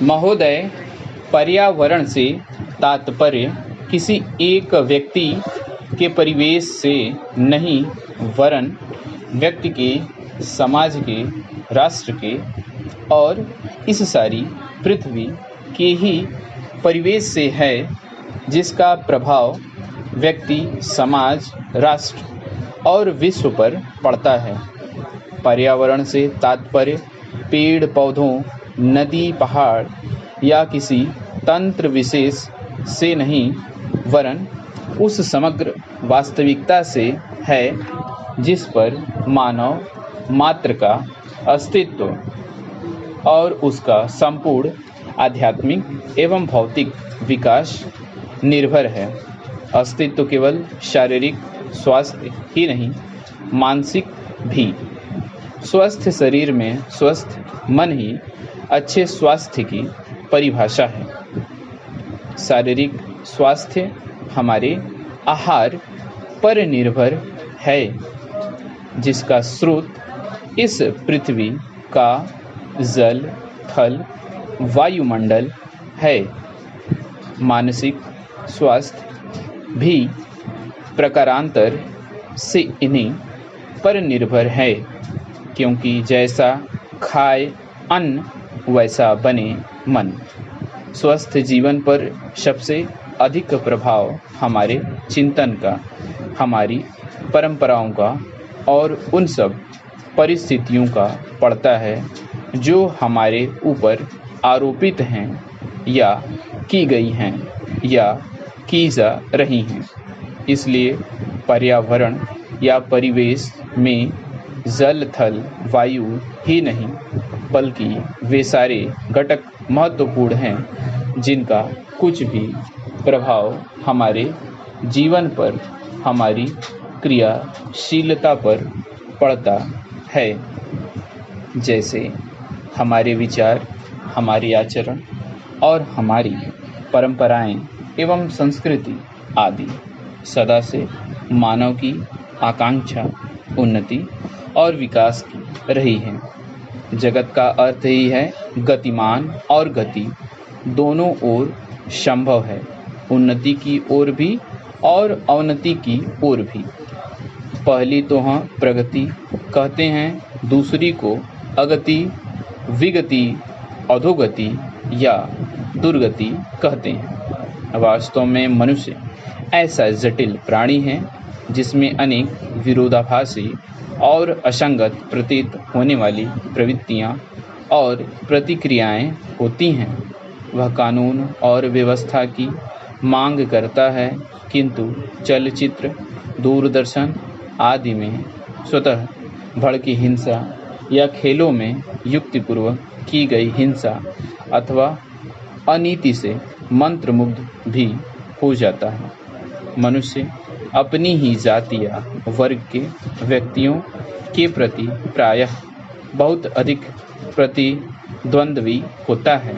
महोदय, पर्यावरण से तात्पर्य किसी एक व्यक्ति के परिवेश से नहीं, वरन व्यक्ति के, समाज के, राष्ट्र के और इस सारी पृथ्वी के ही परिवेश से है, जिसका प्रभाव व्यक्ति, समाज, राष्ट्र और विश्व पर पड़ता है। पर्यावरण से तात्पर्य पेड़ पौधों, नदी, पहाड़ या किसी तंत्र विशेष से नहीं, वरन उस समग्र वास्तविकता से है जिस पर मानव मात्र का अस्तित्व और उसका संपूर्ण आध्यात्मिक एवं भौतिक विकास निर्भर है। अस्तित्व केवल शारीरिक स्वास्थ्य ही नहीं, मानसिक भी। स्वस्थ शरीर में स्वस्थ मन ही अच्छे स्वास्थ्य की परिभाषा है। शारीरिक स्वास्थ्य हमारे आहार पर निर्भर है, जिसका स्रोत इस पृथ्वी का जल, थल, वायुमंडल है। मानसिक स्वास्थ्य भी प्रकारांतर से इन्हीं पर निर्भर है, क्योंकि जैसा खाए अन्न वैसा बने मन। स्वस्थ जीवन पर सबसे अधिक प्रभाव हमारे चिंतन का, हमारी परंपराओं का और उन सब परिस्थितियों का पड़ता है जो हमारे ऊपर आरोपित हैं या की गई हैं या की जा रही हैं। इसलिए पर्यावरण या परिवेश में जल, थल, वायु ही नहीं, बल्कि वे सारे घटक महत्वपूर्ण हैं जिनका कुछ भी प्रभाव हमारे जीवन पर, हमारी क्रियाशीलता पर पड़ता है। जैसे हमारे विचार, हमारी आचरण और हमारी परंपराएं एवं संस्कृति आदि सदा से मानव की आकांक्षा, उन्नति और विकास की रही है। जगत का अर्थ ही है गतिमान और गति दोनों ओर संभव है, उन्नति की ओर भी और अवनति की ओर भी। पहली तो हम प्रगति कहते हैं, दूसरी को अगति, विगति, अधोगति या दुर्गति कहते हैं। वास्तव में मनुष्य ऐसा जटिल प्राणी है जिसमें अनेक विरोधाभासी और असंगत प्रतीत होने वाली प्रवृत्तियां और प्रतिक्रियाएं होती हैं। वह कानून और व्यवस्था की मांग करता है, किंतु चलचित्र, दूरदर्शन आदि में स्वतः भड़की हिंसा या खेलों में युक्तिपूर्वक की गई हिंसा अथवा अनीति से मंत्रमुग्ध भी हो जाता है। मनुष्य अपनी ही जाति या वर्ग के व्यक्तियों के प्रति प्रायः बहुत अधिक प्रतिद्वंद्वी होता है,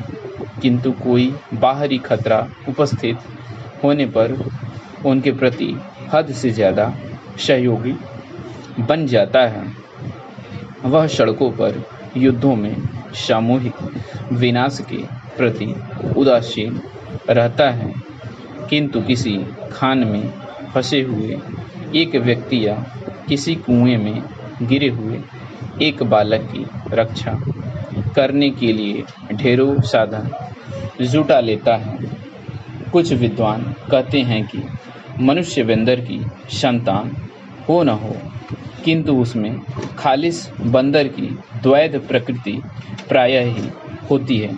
किंतु कोई बाहरी खतरा उपस्थित होने पर उनके प्रति हद से ज़्यादा सहयोगी बन जाता है। वह सड़कों पर, युद्धों में, सामूहिक विनाश के प्रति उदासीन रहता है, किंतु किसी खान में फंसे हुए एक व्यक्ति या किसी कुएं में गिरे हुए एक बालक की रक्षा करने के लिए ढेरों साधन जुटा लेता है। कुछ विद्वान कहते हैं कि मनुष्य बंदर की संतान हो न हो, किंतु उसमें खालिस बंदर की द्वैध प्रकृति प्रायः ही होती है।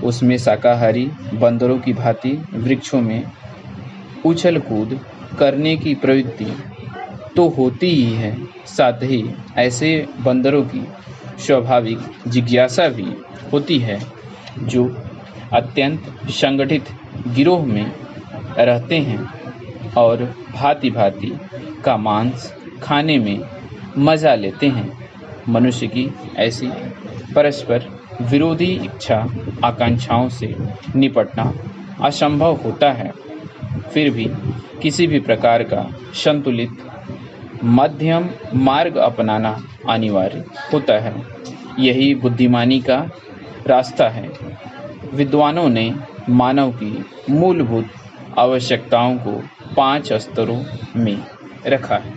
उसमें शाकाहारी बंदरों की भांति वृक्षों में उछल कूद करने की प्रवृत्ति तो होती ही है, साथ ही ऐसे बंदरों की स्वाभाविक जिज्ञासा भी होती है जो अत्यंत संगठित गिरोह में रहते हैं और भांति भांति का मांस खाने में मजा लेते हैं। मनुष्य की ऐसी परस्पर विरोधी इच्छा आकांक्षाओं से निपटना असंभव होता है। फिर भी किसी भी प्रकार का संतुलित मध्यम मार्ग अपनाना अनिवार्य होता है। यही बुद्धिमानी का रास्ता है। विद्वानों ने मानव की मूलभूत आवश्यकताओं को 5 स्तरों में रखा है।